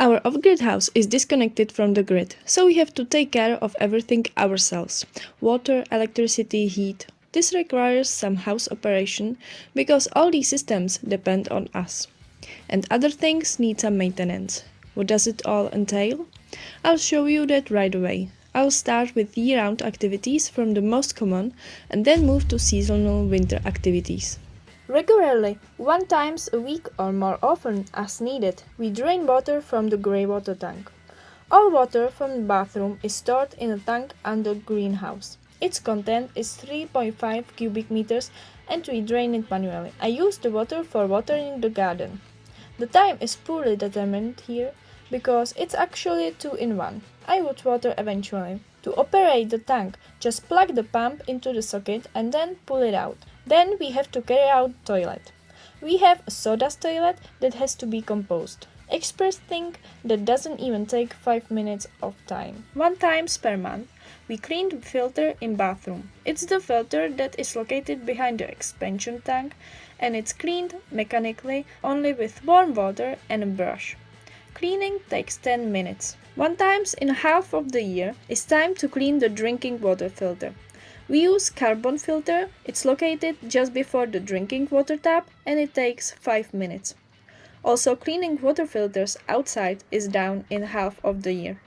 Our off-grid house is disconnected from the grid, so we have to take care of everything ourselves. Water, electricity, heat. This requires some house operation because all these systems depend on us. And other things need some maintenance. What does it all entail? I'll show you that right away. I'll start with year-round activities from the most common and then move to seasonal winter activities. Regularly, one times a week or more often as needed, we drain water from the grey water tank. All water from the bathroom is stored in a tank under greenhouse. Its content is 3.5 cubic meters and we drain it manually. I use the water for watering the garden. The time is poorly determined here because it's actually 2 in 1. I would water eventually. To operate the tank, just plug the pump into the socket and then pull it out. Then we have to carry out toilet. We have a sawdust toilet that has to be composed. Experts think that doesn't even take 5 minutes of time. One time per month, we clean the filter in bathroom. It's the filter that is located behind the expansion tank and it's cleaned mechanically only with warm water and a brush. Cleaning takes 10 minutes. One times in half of the year is time to clean the drinking water filter. We use carbon filter, it's located just before the drinking water tap and it takes 5 minutes. Also cleaning water filters outside is down in half of the year.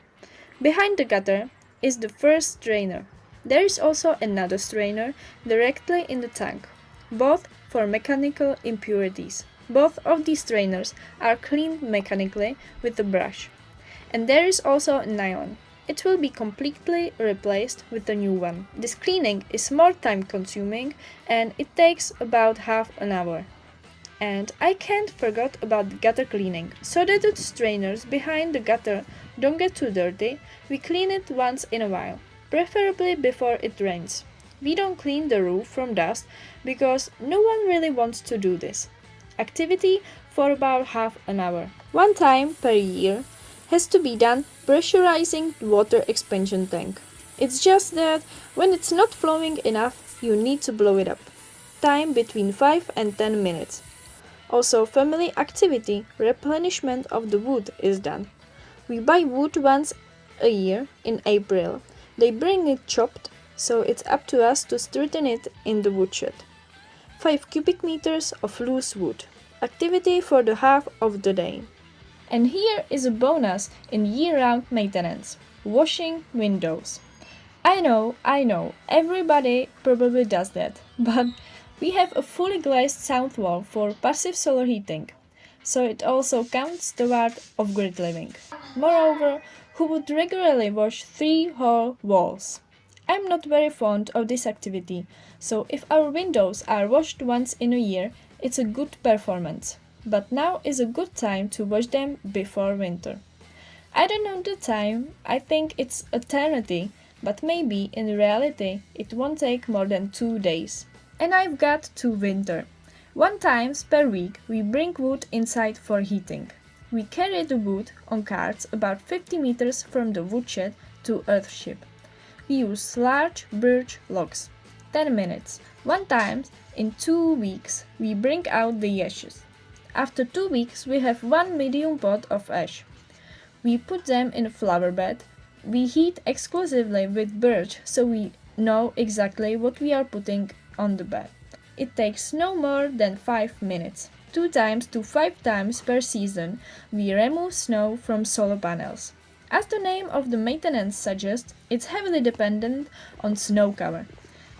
Behind the gutter is the first strainer. There is also another strainer directly in the tank, both for mechanical impurities. Both of these strainers are cleaned mechanically with a brush. And there is also a nylon. It will be completely replaced with a new one. This cleaning is more time consuming and it takes about half an hour. And I can't forget about the gutter cleaning. So that the strainers behind the gutter don't get too dirty, we clean it once in a while, preferably before it rains. We don't clean the roof from dust because no one really wants to do this activity for about half an hour. One time per year has to be done pressurizing the water expansion tank. It's just that when it's not flowing enough, you need to blow it up. Time between 5 and 10 minutes. Also, family activity, replenishment of the wood is done. We buy wood once a year in April. They bring it chopped, so it's up to us to straighten it in the woodshed. 5 cubic meters of loose wood. Activity for the half of the day. And here is a bonus in year-round maintenance. Washing windows. I know, everybody probably does that, but we have a fully glazed south wall for passive solar heating, so it also counts toward off-grid living. Moreover, who would regularly wash 3 whole walls? I'm not very fond of this activity, so if our windows are washed once in a year, it's a good performance. But now is a good time to wash them before winter. I don't know the time, I think it's eternity, but maybe in reality it won't take more than 2 days. And I've got to winter. One times per week we bring wood inside for heating. We carry the wood on carts about 50 meters from the woodshed to earthship. We use large birch logs. 10 minutes. One time in 2 weeks we bring out the ashes. After 2 weeks we have 1 medium pot of ash. We put them in a flower bed. We heat exclusively with birch so we know exactly what we are putting on the bed. It takes no more than 5 minutes. 2 times to 5 times per season we remove snow from solar panels. As the name of the maintenance suggests, it's heavily dependent on snow cover.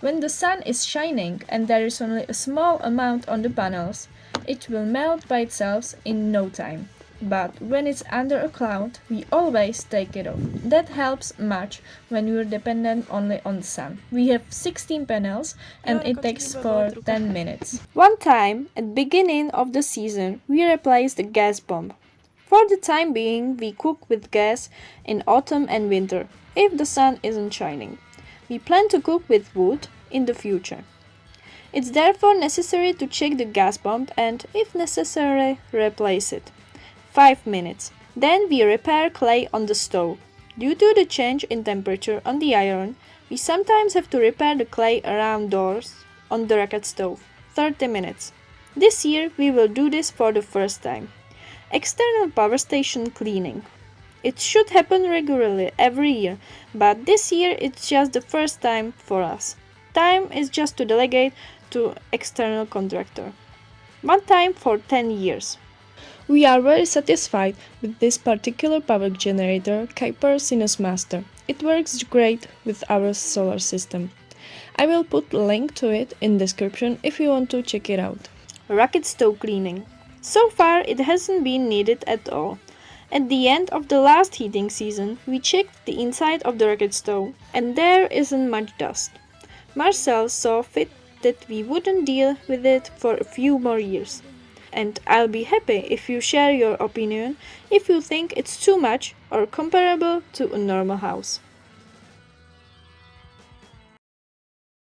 When the sun is shining and there is only a small amount on the panels, it will melt by itself in no time. But when it's under a cloud, we always take it off. That helps much when you're dependent only on the sun. We have 16 panels and it takes for 10 minutes. One time, at the beginning of the season, we replaced the gas bomb. For the time being, we cook with gas in autumn and winter, if the sun isn't shining. We plan to cook with wood in the future. It's therefore necessary to check the gas pump and, if necessary, replace it. 5 minutes. Then we repair clay on the stove. Due to the change in temperature on the iron, we sometimes have to repair the clay around doors on the rocket stove. 30 minutes. This year we will do this for the first time. External power station cleaning. It should happen regularly every year, but this year it's just the first time for us. Time is just to delegate to external contractor. One time for 10 years. We are very satisfied with this particular power generator, Kuiper Sinus Master. It works great with our solar system. I will put a link to it in description if you want to check it out. Rocket stove cleaning. So far it hasn't been needed at all. At the end of the last heating season, we checked the inside of the rocket stove and there isn't much dust. Marcel saw fit that we wouldn't deal with it for a few more years. And I'll be happy if you share your opinion if you think it's too much or comparable to a normal house.